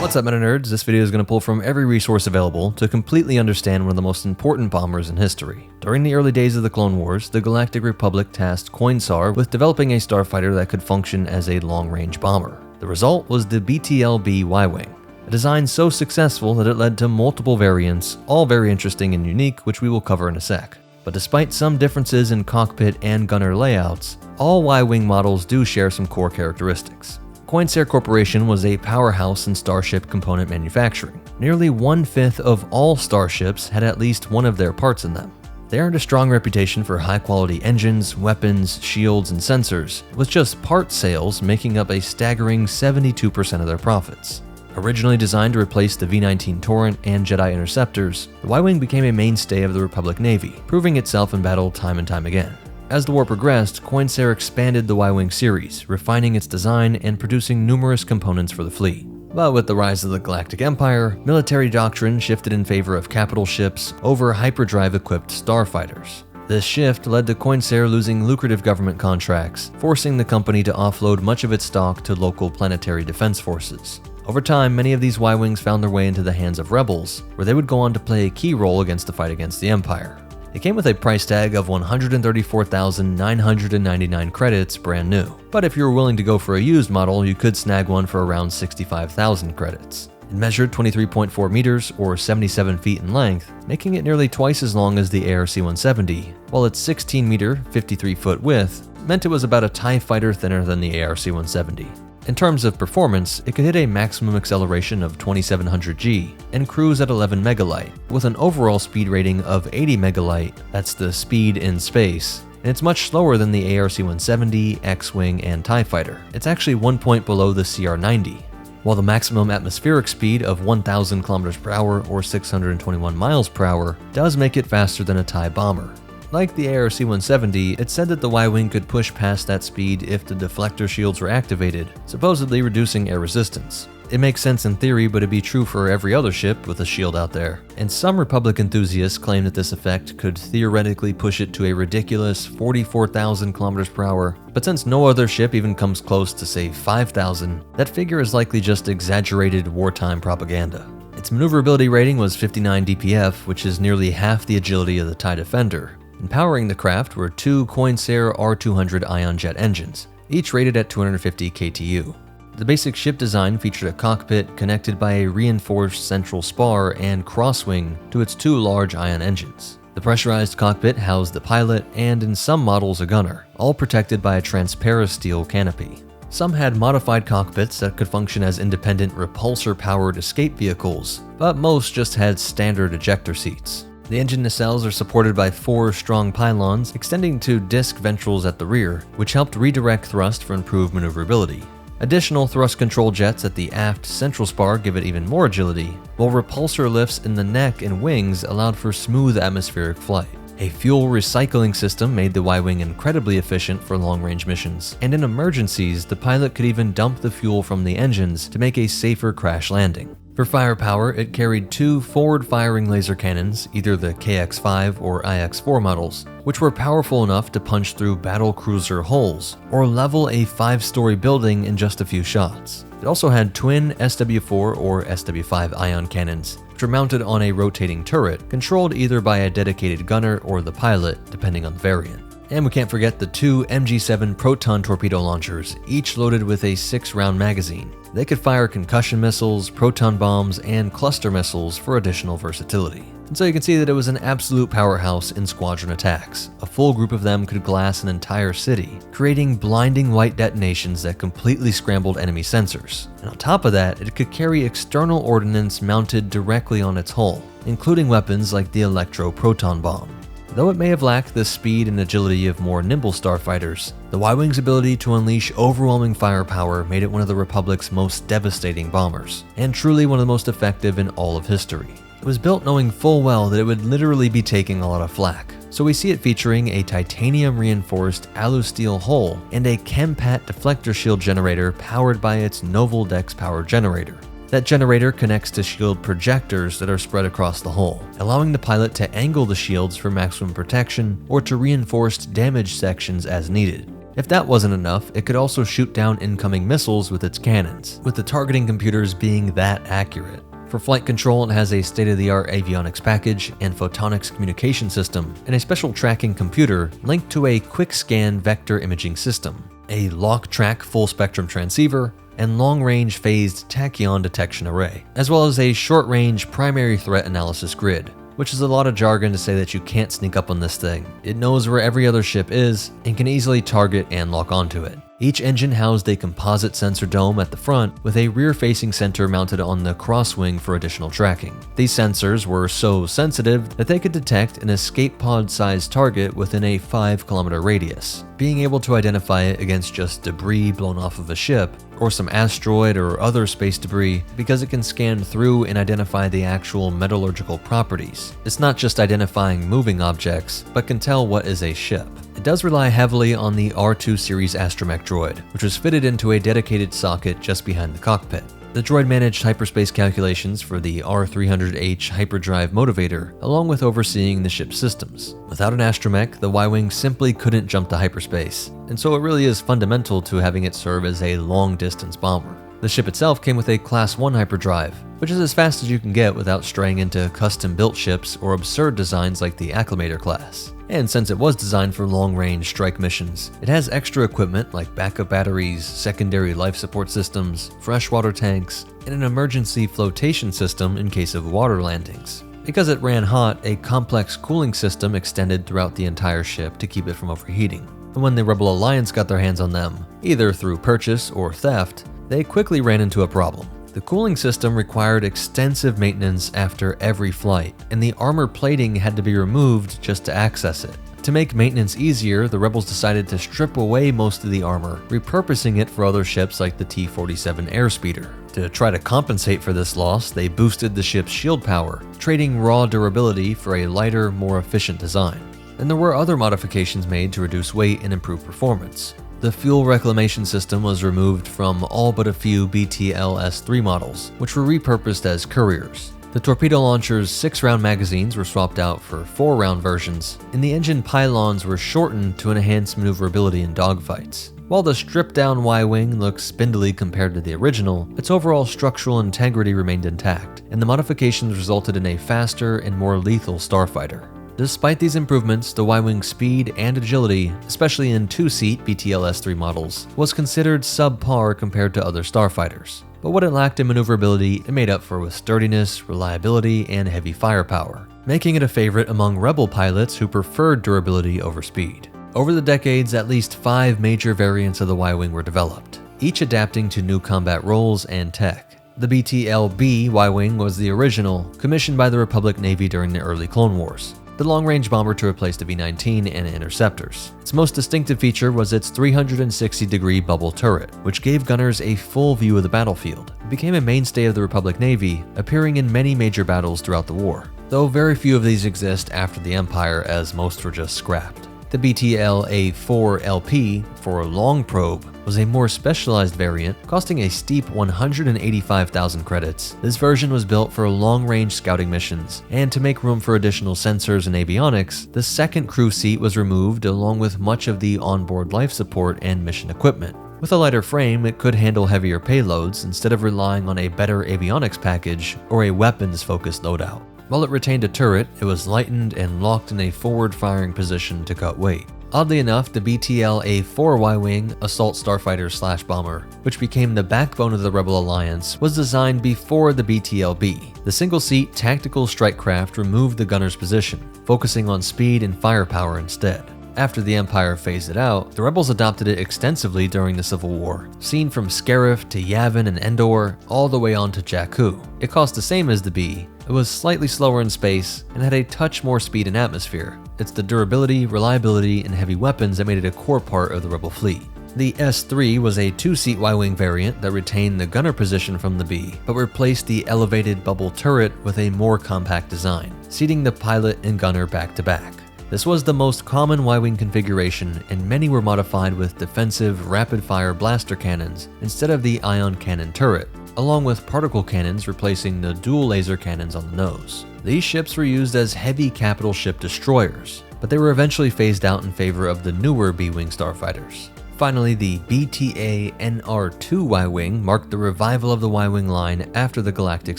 What's up, Meta Nerds? This video is going to pull from every resource available to completely understand one of the most important bombers in history. During the early days of the Clone Wars, the Galactic Republic tasked Coinsar with developing a starfighter that could function as a long-range bomber. The result was the BTL-B Y-Wing, a design so successful that it led to multiple variants, all very interesting and unique, which we will cover in a sec. But despite some differences in cockpit and gunner layouts, all Y-Wing models do share some core characteristics. Coinsar Corporation was a powerhouse in starship component manufacturing. Nearly 1/5 of all starships had at least one of their parts in them. They earned a strong reputation for high-quality engines, weapons, shields, and sensors, with just part sales making up a staggering 72% of their profits. Originally designed to replace the V-19 Torrent and Jedi Interceptors, the Y-Wing became a mainstay of the Republic Navy, proving itself in battle time and time again. As the war progressed, Coinsar expanded the Y-Wing series, refining its design and producing numerous components for the fleet. But with the rise of the Galactic Empire, military doctrine shifted in favor of capital ships over hyperdrive-equipped starfighters. This shift led to Coinsar losing lucrative government contracts, forcing the company to offload much of its stock to local planetary defense forces. Over time, many of these Y-Wings found their way into the hands of rebels, where they would go on to play a key role against the fight against the Empire. It came with a price tag of 134,999 credits brand new, but if you were willing to go for a used model, you could snag one for around 65,000 credits. It measured 23.4 meters or 77 feet in length, making it nearly twice as long as the ARC-170, while its 16-meter, 53-foot width meant it was about a TIE fighter thinner than the ARC-170. In terms of performance, it could hit a maximum acceleration of 2700 G and cruise at 11 megalight, with an overall speed rating of 80 megalight, that's the speed in space, and it's much slower than the ARC-170, X-Wing, and TIE Fighter. It's actually 1 point below the CR-90. While the maximum atmospheric speed of 1,000 km per hour or 621 miles per hour does make it faster than a TIE bomber. Like the ARC-170, it said that the Y-Wing could push past that speed if the deflector shields were activated, supposedly reducing air resistance. It makes sense in theory, but it'd be true for every other ship with a shield out there. And some Republic enthusiasts claim that this effect could theoretically push it to a ridiculous 44,000 km per hour, but since no other ship even comes close to say 5,000, that figure is likely just exaggerated wartime propaganda. Its maneuverability rating was 59 DPF, which is nearly half the agility of the TIE Defender. And powering the craft were two Coinsar R200 ion jet engines, each rated at 250 KTU. The basic ship design featured a cockpit connected by a reinforced central spar and crosswing to its two large ion engines. The pressurized cockpit housed the pilot and, in some models, a gunner, all protected by a transparent steel canopy. Some had modified cockpits that could function as independent repulsor-powered escape vehicles, but most just had standard ejector seats. The engine nacelles are supported by 4 strong pylons extending to disc ventrals at the rear, which helped redirect thrust for improved maneuverability. Additional thrust control jets at the aft central spar give it even more agility, while repulsor lifts in the neck and wings allowed for smooth atmospheric flight. A fuel recycling system made the Y-Wing incredibly efficient for long-range missions, and in emergencies, the pilot could even dump the fuel from the engines to make a safer crash landing. For firepower, it carried 2 forward-firing laser cannons, either the KX-5 or IX-4 models, which were powerful enough to punch through battle cruiser hulls or level a 5-story building in just a few shots. It also had twin SW-4 or SW-5 ion cannons, which were mounted on a rotating turret, controlled either by a dedicated gunner or the pilot, depending on the variant. And we can't forget the 2 MG7 proton torpedo launchers, each loaded with a 6-round magazine. They could fire concussion missiles, proton bombs, and cluster missiles for additional versatility. And so you can see that it was an absolute powerhouse in squadron attacks. A full group of them could glass an entire city, creating blinding white detonations that completely scrambled enemy sensors. And on top of that, it could carry external ordnance mounted directly on its hull, including weapons like the electro-proton bomb. Though it may have lacked the speed and agility of more nimble starfighters, the Y-Wing's ability to unleash overwhelming firepower made it one of the Republic's most devastating bombers, and truly one of the most effective in all of history. It was built knowing full well that it would literally be taking a lot of flak, so we see it featuring a titanium-reinforced alu-steel hull and a Chempat deflector shield generator powered by its Novel Dex power generator. That generator connects to shield projectors that are spread across the hull, allowing the pilot to angle the shields for maximum protection or to reinforce damaged sections as needed. If that wasn't enough, it could also shoot down incoming missiles with its cannons, with the targeting computers being that accurate. For flight control, it has a state-of-the-art avionics package and photonics communication system, and a special tracking computer linked to a quick-scan vector imaging system, a lock-track full-spectrum transceiver, and long-range phased tachyon detection array, as well as a short-range primary threat analysis grid, which is a lot of jargon to say that you can't sneak up on this thing. It knows where every other ship is and can easily target and lock onto it. Each engine housed a composite sensor dome at the front with a rear-facing center mounted on the crosswing for additional tracking. These sensors were so sensitive that they could detect an escape pod-sized target within a 5-kilometer radius, being able to identify it against just debris blown off of a ship or some asteroid or other space debris because it can scan through and identify the actual metallurgical properties. It's not just identifying moving objects, but can tell what is a ship. It does rely heavily on the R2 series astromech droid, which was fitted into a dedicated socket just behind the cockpit. The droid managed hyperspace calculations for the R300H hyperdrive motivator, along with overseeing the ship's systems. Without an astromech, the Y-Wing simply couldn't jump to hyperspace, and so it really is fundamental to having it serve as a long-distance bomber. The ship itself came with a Class 1 hyperdrive, which is as fast as you can get without straying into custom-built ships or absurd designs like the Acclimator class. And since it was designed for long-range strike missions, it has extra equipment like backup batteries, secondary life support systems, freshwater tanks, and an emergency flotation system in case of water landings. Because it ran hot, a complex cooling system extended throughout the entire ship to keep it from overheating. And when the Rebel Alliance got their hands on them, either through purchase or theft, they quickly ran into a problem. The cooling system required extensive maintenance after every flight, and the armor plating had to be removed just to access it. To make maintenance easier, the Rebels decided to strip away most of the armor, repurposing it for other ships like the T-47 Airspeeder. To try to compensate for this loss, they boosted the ship's shield power, trading raw durability for a lighter, more efficient design. And there were other modifications made to reduce weight and improve performance. The fuel reclamation system was removed from all but a few BTL-S3 models, which were repurposed as couriers. The torpedo launcher's 6-round magazines were swapped out for 4-round versions, and the engine pylons were shortened to enhance maneuverability in dogfights. While the stripped-down Y-Wing looks spindly compared to the original, its overall structural integrity remained intact, and the modifications resulted in a faster and more lethal starfighter. Despite these improvements, the Y-Wing's speed and agility, especially in 2-seat BTL-S3 models, was considered subpar compared to other starfighters. But what it lacked in maneuverability, it made up for with sturdiness, reliability, and heavy firepower, making it a favorite among Rebel pilots who preferred durability over speed. Over the decades, at least 5 major variants of the Y-Wing were developed, each adapting to new combat roles and tech. The BTL-B Y-Wing was the original, commissioned by the Republic Navy during the early Clone Wars, the long-range bomber to replace the B-19 and interceptors. Its most distinctive feature was its 360-degree bubble turret, which gave gunners a full view of the battlefield. It became a mainstay of the Republic Navy, appearing in many major battles throughout the war, though very few of these exist after the Empire, as most were just scrapped. The BTL-A4 LP, for Longprobe, was a more specialized variant, costing a steep 185,000 credits. This version was built for long-range scouting missions, and to make room for additional sensors and avionics, the second crew seat was removed along with much of the onboard life support and mission equipment. With a lighter frame, it could handle heavier payloads instead of relying on a better avionics package or a weapons-focused loadout. While it retained a turret, it was lightened and locked in a forward-firing position to cut weight. Oddly enough, the BTL-A4 Y-Wing, assault starfighter/bomber, which became the backbone of the Rebel Alliance, was designed before the BTL-B. The single-seat tactical strike craft removed the gunner's position, focusing on speed and firepower instead. After the Empire phased it out, the Rebels adopted it extensively during the Civil War, seen from Scarif to Yavin and Endor, all the way on to Jakku. It cost the same as the B. It was slightly slower in space and had a touch more speed in atmosphere. It's the durability, reliability, and heavy weapons that made it a core part of the Rebel fleet. The S3 was a 2-seat Y-Wing variant that retained the gunner position from the B, but replaced the elevated bubble turret with a more compact design, seating the pilot and gunner back to back. This was the most common Y-Wing configuration, and many were modified with defensive, rapid-fire blaster cannons instead of the ion cannon turret, along with particle cannons replacing the dual laser cannons on the nose. These ships were used as heavy capital ship destroyers, but they were eventually phased out in favor of the newer B-Wing starfighters. Finally, the BTA-NR-2 Y-Wing marked the revival of the Y-Wing line after the Galactic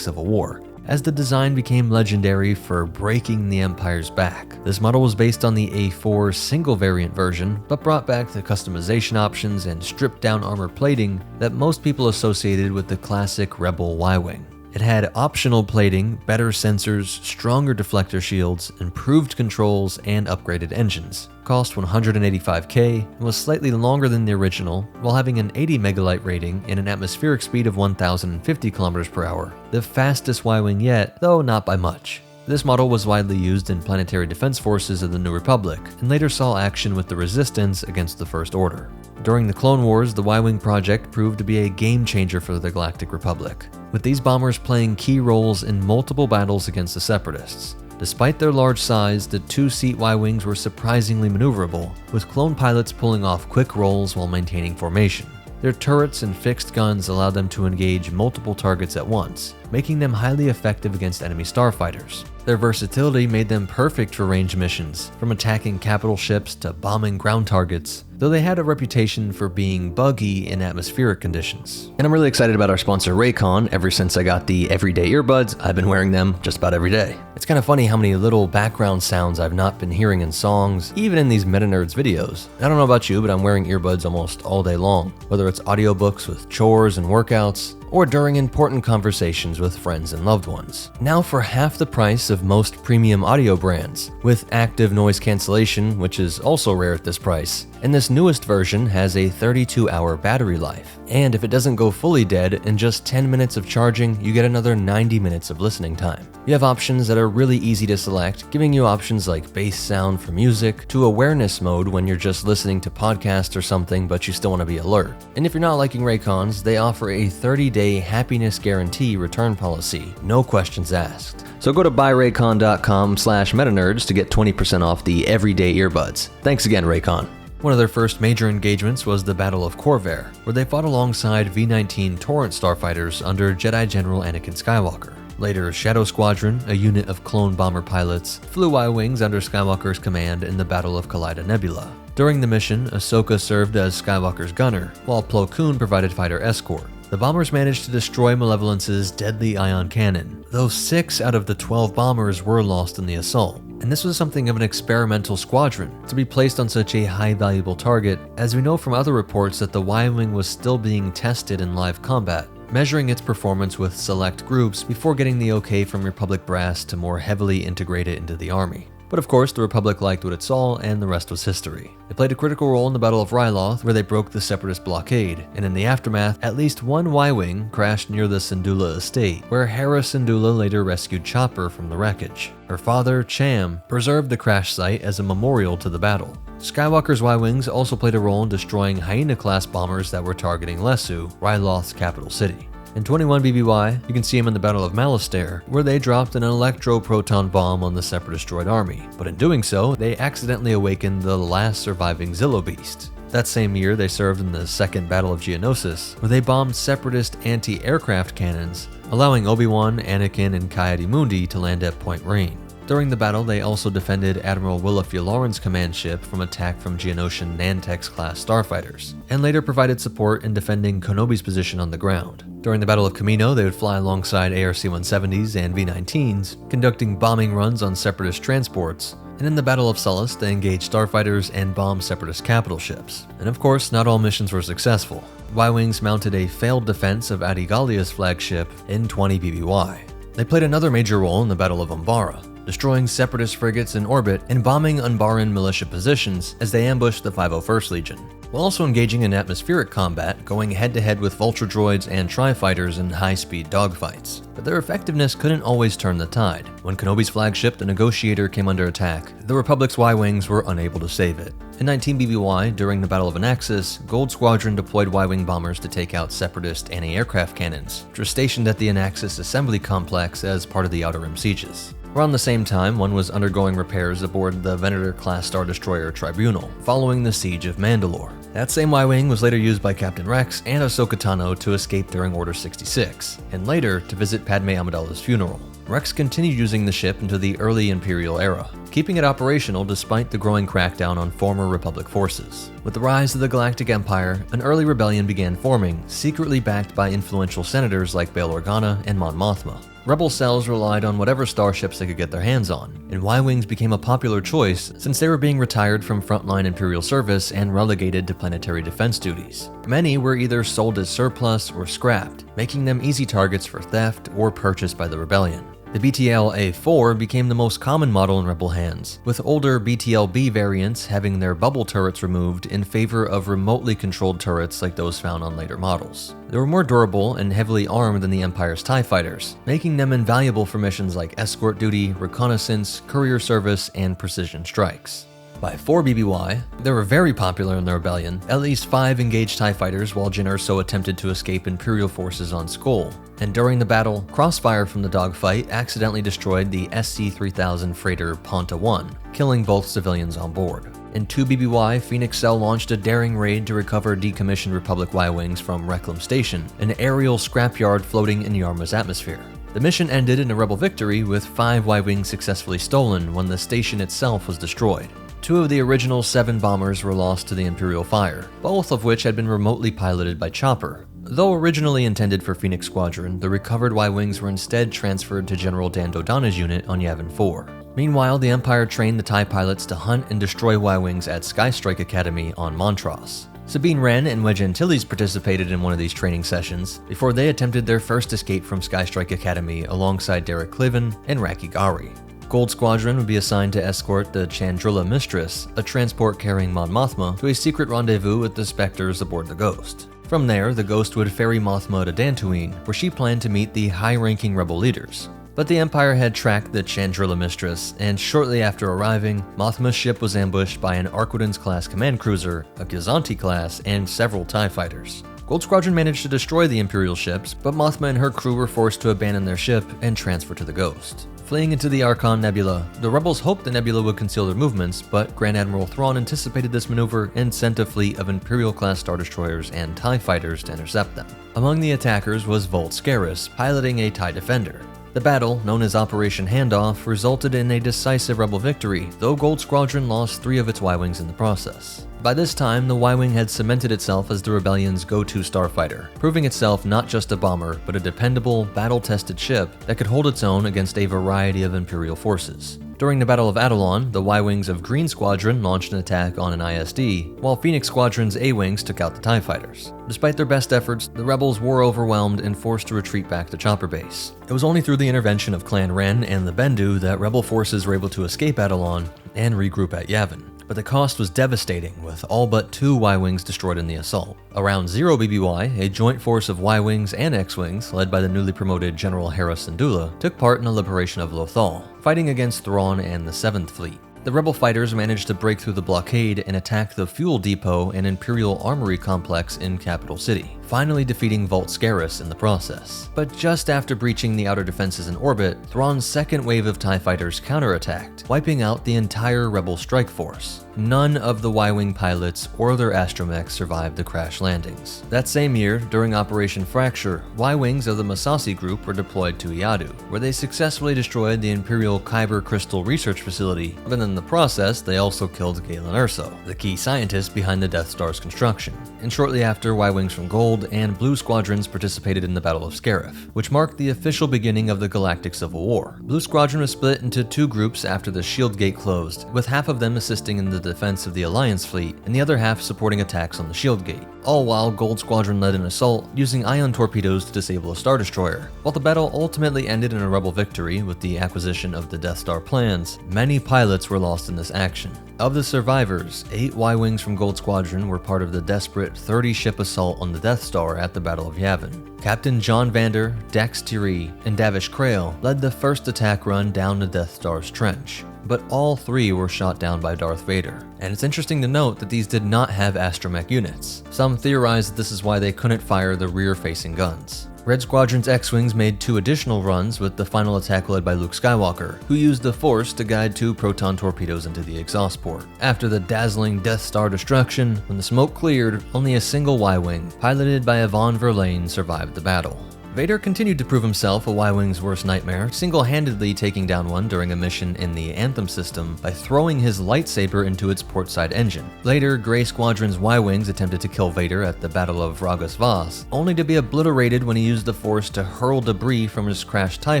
Civil War, as the design became legendary for breaking the Empire's back. This model was based on the A4 single variant version, but brought back the customization options and stripped down armor plating that most people associated with the classic Rebel Y-Wing. It had optional plating, better sensors, stronger deflector shields, improved controls, and upgraded engines. Cost $185K and was slightly longer than the original, while having an 80 megalight rating and an atmospheric speed of 1,050 km per hour. The fastest Y-Wing yet, though not by much. This model was widely used in planetary defense forces of the New Republic, and later saw action with the Resistance against the First Order. During the Clone Wars, the Y-Wing project proved to be a game-changer for the Galactic Republic, with these bombers playing key roles in multiple battles against the Separatists. Despite their large size, the two-seat Y-Wings were surprisingly maneuverable, with clone pilots pulling off quick rolls while maintaining formation. Their turrets and fixed guns allowed them to engage multiple targets at once, making them highly effective against enemy starfighters. Their versatility made them perfect for range missions, from attacking capital ships to bombing ground targets, though they had a reputation for being buggy in atmospheric conditions. And I'm really excited about our sponsor Raycon. Ever since I got the everyday earbuds, I've been wearing them just about every day. It's kind of funny how many little background sounds I've not been hearing in songs, even in these Meta Nerds videos. I don't know about you, but I'm wearing earbuds almost all day long, whether it's audiobooks with chores and workouts, or during important conversations with friends and loved ones. Now for half the price of most premium audio brands, with active noise cancellation, which is also rare at this price. And this newest version has a 32-hour battery life. And if it doesn't go fully dead, in just 10 minutes of charging, you get another 90 minutes of listening time. You have options that are really easy to select, giving you options like bass sound for music, to awareness mode when you're just listening to podcasts or something but you still want to be alert. And if you're not liking Raycons, they offer a 30-day happiness guarantee return policy, no questions asked. So go to buyraycon.com/metanerds to get 20% off the everyday earbuds. Thanks again, Raycon. One of their first major engagements was the Battle of Corvair, where they fought alongside V-19 Torrent starfighters under Jedi General Anakin Skywalker. Later, Shadow Squadron, a unit of clone bomber pilots, flew Y-Wings under Skywalker's command in the Battle of Kaleida Nebula. During the mission, Ahsoka served as Skywalker's gunner, while Plo Koon provided fighter escort. The bombers managed to destroy Malevolence's deadly ion cannon, though 6 out of the 12 bombers were lost in the assault. And this was something of an experimental squadron to be placed on such a high valuable target, as we know from other reports that the Y-Wing was still being tested in live combat, measuring its performance with select groups before getting the okay from Republic brass to more heavily integrate it into the army. But of course, the Republic liked what it saw, and the rest was history. It played a critical role in the Battle of Ryloth, where they broke the Separatist blockade, and in the aftermath, at least one Y-Wing crashed near the Syndulla estate, where Hera Syndulla later rescued Chopper from the wreckage. Her father, Cham, preserved the crash site as a memorial to the battle. Skywalker's Y-Wings also played a role in destroying Hyena-class bombers that were targeting Lesu, Ryloth's capital city. In 21 BBY, you can see him in the Battle of Malastare, where they dropped an electro-proton bomb on the Separatist droid army, but in doing so, they accidentally awakened the last surviving Zillo Beast. That same year, they served in the Second Battle of Geonosis, where they bombed Separatist anti-aircraft cannons, allowing Obi-Wan, Anakin, and Ki-Adi-Mundi to land at Point Rain. During the battle, they also defended Admiral Willa Fioraran's command ship from attack from Geonosian Nantex-class starfighters, and later provided support in defending Kenobi's position on the ground. During the Battle of Kamino, they would fly alongside ARC-170s and V-19s, conducting bombing runs on Separatist transports, and in the Battle of Sullust, they engaged starfighters and bombed Separatist capital ships. And of course, not all missions were successful. Y-Wings mounted a failed defense of Adi Gallia's flagship in 20 BBY. They played another major role in the Battle of Umbara, destroying Separatist frigates in orbit and bombing Umbaran militia positions as they ambushed the 501st Legion, while also engaging in atmospheric combat, going head-to-head with Vulture droids and Tri-Fighters in high-speed dogfights. But their effectiveness couldn't always turn the tide. When Kenobi's flagship, the Negotiator, came under attack, the Republic's Y-Wings were unable to save it. In 19 BBY, during the Battle of Anaxis, Gold Squadron deployed Y-Wing bombers to take out Separatist anti-aircraft cannons, which were stationed at the Anaxis Assembly Complex as part of the Outer Rim sieges. Around the same time, one was undergoing repairs aboard the Venator-class Star Destroyer Tribunal, following the Siege of Mandalore. That same Y-Wing was later used by Captain Rex and Ahsoka Tano to escape during Order 66, and later to visit Padme Amidala's funeral. Rex continued using the ship into the early Imperial era. keeping it operational despite the growing crackdown on former Republic forces. With the rise of the Galactic Empire, an early rebellion began forming, secretly backed by influential senators like Bail Organa and Mon Mothma. Rebel cells relied on whatever starships they could get their hands on, and Y-Wings became a popular choice since they were being retired from frontline Imperial service and relegated to planetary defense duties. Many were either sold as surplus or scrapped, making them easy targets for theft or purchase by the rebellion. The BTL-A4 became the most common model in Rebel hands, with older BTL-B variants having their bubble turrets removed in favor of remotely controlled turrets like those found on later models. They were more durable and heavily armed than the Empire's TIE fighters, making them invaluable for missions like escort duty, reconnaissance, courier service, and precision strikes. By 4 BBY, they were very popular in the rebellion. At least 5 engaged TIE fighters while Jyn Erso attempted to escape Imperial forces on Skoll. And during the battle, crossfire from the dogfight accidentally destroyed the SC-3000 freighter Ponta 1, killing both civilians on board. In 2 BBY, Phoenix Cell launched a daring raid to recover decommissioned Republic Y-Wings from Reclam Station, an aerial scrapyard floating in Yarmouth's atmosphere. The mission ended in a Rebel victory with 5 Y-Wings successfully stolen when the station itself was destroyed. 2 of the original 7 bombers were lost to the Imperial fire, both of which had been remotely piloted by Chopper. Though originally intended for Phoenix Squadron, the recovered Y-Wings were instead transferred to General Dan Dodonna's unit on Yavin 4. Meanwhile, the Empire trained the TIE pilots to hunt and destroy Y-Wings at Skystrike Academy on Montross. Sabine Wren and Wedge Antilles participated in one of these training sessions before they attempted their first escape from Skystrike Academy alongside Derek Cliven and Raki Gari. Gold Squadron would be assigned to escort the Chandrilla Mistress, a transport carrying Mon Mothma, to a secret rendezvous with the Spectres aboard the Ghost. From there, the Ghost would ferry Mothma to Dantooine, where she planned to meet the high-ranking rebel leaders. But the Empire had tracked the Chandrilla Mistress, and shortly after arriving, Mothma's ship was ambushed by an Arquitens-class command cruiser, a Gazanti-class, and several TIE fighters. Gold Squadron managed to destroy the Imperial ships, but Mothma and her crew were forced to abandon their ship and transfer to the Ghost. Fleeing into the Archon Nebula, the rebels hoped the nebula would conceal their movements, but Grand Admiral Thrawn anticipated this maneuver and sent a fleet of Imperial-class Star Destroyers and TIE fighters to intercept them. Among the attackers was Volt Scarus, piloting a TIE Defender. The battle, known as Operation Handoff, resulted in a decisive rebel victory, though Gold Squadron lost 3 of its Y-Wings in the process. By this time, the Y-Wing had cemented itself as the Rebellion's go-to starfighter, proving itself not just a bomber, but a dependable, battle-tested ship that could hold its own against a variety of Imperial forces. During the Battle of Adelon, the Y-Wings of Green Squadron launched an attack on an ISD, while Phoenix Squadron's A-Wings took out the TIE fighters. Despite their best efforts, the rebels were overwhelmed and forced to retreat back to Chopper Base. It was only through the intervention of Clan Ren and the Bendu that rebel forces were able to escape Adelon and regroup at Yavin. But the cost was devastating, with all but 2 Y-Wings destroyed in the assault. Around 0 BBY, a joint force of Y-Wings and X-Wings, led by the newly promoted General Hera Syndulla, took part in the liberation of Lothal, fighting against Thrawn and the 7th Fleet. The rebel fighters managed to break through the blockade and attack the fuel depot and Imperial Armory complex in Capital City, finally defeating Volt Scarus in the process. But just after breaching the outer defenses in orbit, Thrawn's second wave of TIE fighters counterattacked, wiping out the entire rebel strike force. None of the Y-Wing pilots or their astromechs survived the crash landings. That same year, during Operation Fracture, Y-Wings of the Masasi group were deployed to Iadu, where they successfully destroyed the Imperial Kyber Crystal Research Facility, but in the process, they also killed Galen Erso, the key scientist behind the Death Star's construction. And shortly after, Y-Wings from Gold and Blue Squadrons participated in the Battle of Scarif, which marked the official beginning of the Galactic Civil War. Blue Squadron was split into 2 groups after the Shield Gate closed, with half of them assisting in the defense of the Alliance fleet, and the other half supporting attacks on the Shield Gate, all while Gold Squadron led an assault using ion torpedoes to disable a Star Destroyer. While the battle ultimately ended in a rebel victory with the acquisition of the Death Star plans, many pilots were lost in this action. Of the survivors, 8 Y-Wings from Gold Squadron were part of the desperate 30-ship assault on the Death Star at the Battle of Yavin. Captain John Vander, Dax Thierry, and Davish Krail led the first attack run down the Death Star's trench, but all 3 were shot down by Darth Vader. And it's interesting to note that these did not have astromech units. Some theorize that this is why they couldn't fire the rear-facing guns. Red Squadron's X-Wings made 2 additional runs, with the final attack led by Luke Skywalker, who used the Force to guide 2 proton torpedoes into the exhaust port. After the dazzling Death Star destruction, when the smoke cleared, only a single Y-Wing, piloted by Yvonne Verlaine, survived the battle. Vader continued to prove himself a Y-Wing's worst nightmare, single-handedly taking down one during a mission in the Anthem system by throwing his lightsaber into its portside engine. Later, Grey Squadron's Y-Wings attempted to kill Vader at the Battle of Ragas Vaz, only to be obliterated when he used the Force to hurl debris from his crashed TIE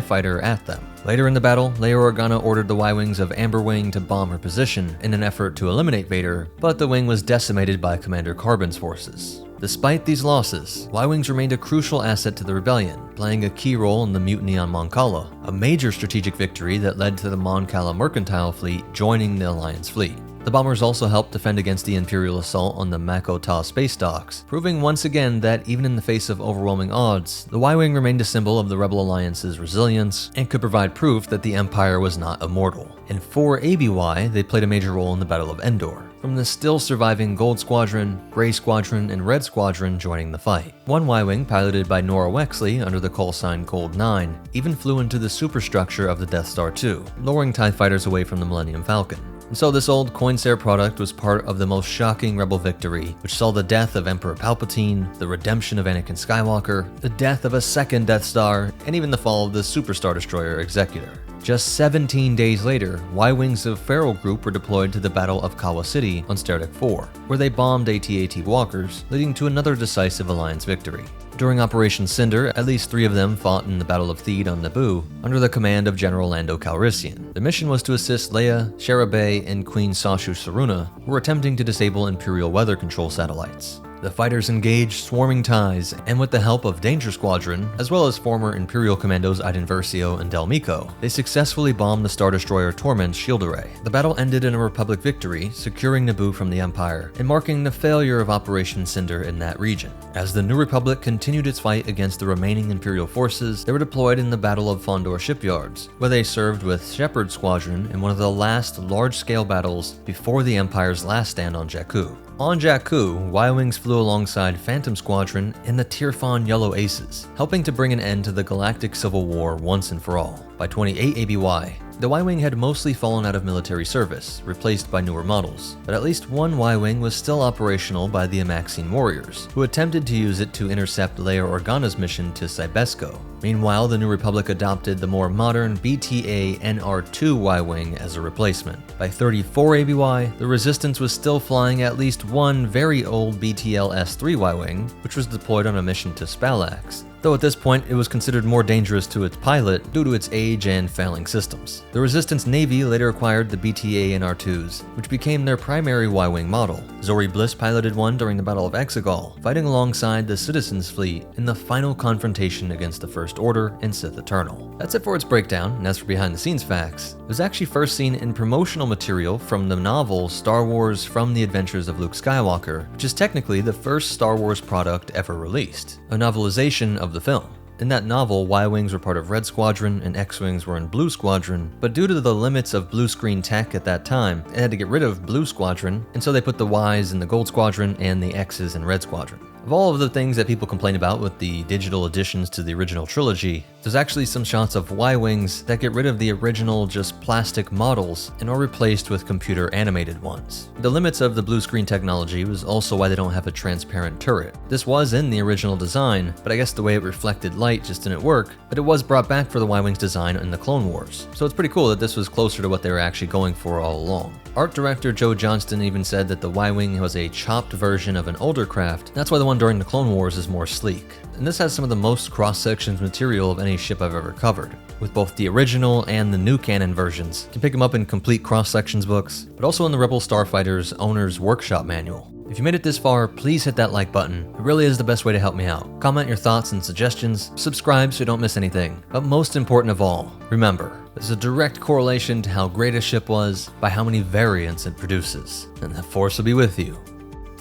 fighter at them. Later in the battle, Leia Organa ordered the Y-Wings of Amber Wing to bomb her position in an effort to eliminate Vader, but the wing was decimated by Commander Carbon's forces. Despite these losses, Y-Wings remained a crucial asset to the rebellion, playing a key role in the mutiny on Mon Cala, a major strategic victory that led to the Mon Cala mercantile fleet joining the Alliance fleet. The bombers also helped defend against the Imperial assault on the Mako Ta space docks, proving once again that even in the face of overwhelming odds, the Y-Wing remained a symbol of the Rebel Alliance's resilience and could provide proof that the Empire was not immortal. In 4 ABY, they played a major role in the Battle of Endor, from the still surviving Gold Squadron, Grey Squadron, and Red Squadron joining the fight. One Y-Wing, piloted by Nora Wexley under the call sign Cold 9, even flew into the superstructure of the Death Star II, luring TIE fighters away from the Millennium Falcon. And so this old Coinsair product was part of the most shocking Rebel victory, which saw the death of Emperor Palpatine, the redemption of Anakin Skywalker, the death of a second Death Star, and even the fall of the Super Star Destroyer Executor. Just 17 days later, Y-Wings of Farrell Group were deployed to the Battle of Kawa City on Stardek 4, where they bombed AT-AT walkers, leading to another decisive Alliance victory. During Operation Cinder, at least 3 of them fought in the Battle of Theed on Naboo, under the command of General Lando Calrissian. The mission was to assist Leia, Shara Bey, and Queen Sashu Saruna, who were attempting to disable Imperial weather control satellites. The fighters engaged swarming TIEs, and with the help of Danger Squadron, as well as former Imperial Commandos Iden Versio and Del Meeko, they successfully bombed the Star Destroyer Torment's shield array. The battle ended in a Republic victory, securing Naboo from the Empire, and marking the failure of Operation Cinder in that region. As the New Republic continued its fight against the remaining Imperial forces, they were deployed in the Battle of Fondor Shipyards, where they served with Shepard Squadron in one of the last large-scale battles before the Empire's last stand on Jakku. On Jakku, Y-Wings flew alongside Phantom Squadron and the Tirfan Yellow Aces, helping to bring an end to the Galactic Civil War once and for all. By 28 ABY, the Y-Wing had mostly fallen out of military service, replaced by newer models, but at least one Y-Wing was still operational by the Amaxine warriors, who attempted to use it to intercept Leia Organa's mission to Cybesko. Meanwhile, the New Republic adopted the more modern BTA-NR2 Y-Wing as a replacement. By 34 ABY, the Resistance was still flying at least one very old BTL-S3 Y-Wing, which was deployed on a mission to Spalax, though at this point it was considered more dangerous to its pilot due to its age and failing systems. The Resistance Navy later acquired the BTA-NR2s, which became their primary Y-Wing model. Zori Bliss piloted one during the Battle of Exegol, fighting alongside the Citizens Fleet in the final confrontation against the First Order and Sith Eternal. That's it for its breakdown, and as for behind-the-scenes facts, it was actually first seen in promotional material from the novel Star Wars From the Adventures of Luke Skywalker, which is technically the first Star Wars product ever released, a novelization of the film. In that novel, Y-Wings were part of Red Squadron and X-Wings were in Blue Squadron, but due to the limits of blue screen tech at that time, they had to get rid of Blue Squadron, and so they put the Ys in the Gold Squadron and the X's in Red Squadron. Of all of the things that people complain about with the digital additions to the original trilogy, there's actually some shots of Y-Wings that get rid of the original just plastic models and are replaced with computer animated ones. The limits of the blue screen technology was also why they don't have a transparent turret. This was in the original design, but I guess the way it reflected light just didn't work, but it was brought back for the Y-Wings design in the Clone Wars. So it's pretty cool that this was closer to what they were actually going for all along. Art director Joe Johnston even said that the Y-Wing was a chopped version of an older craft. That's why the one during the Clone Wars is more sleek. And this has some of the most cross-sections material of any ship I've ever covered, with both the original and the new canon versions. You can pick them up in complete cross-sections books, but also in the Rebel Starfighter's Owner's Workshop Manual. If you made it this far, please hit that like button. It really is the best way to help me out. Comment your thoughts and suggestions, subscribe so you don't miss anything. But most important of all, remember, there's a direct correlation to how great a ship was by how many variants it produces. And the Force will be with you,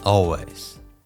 always.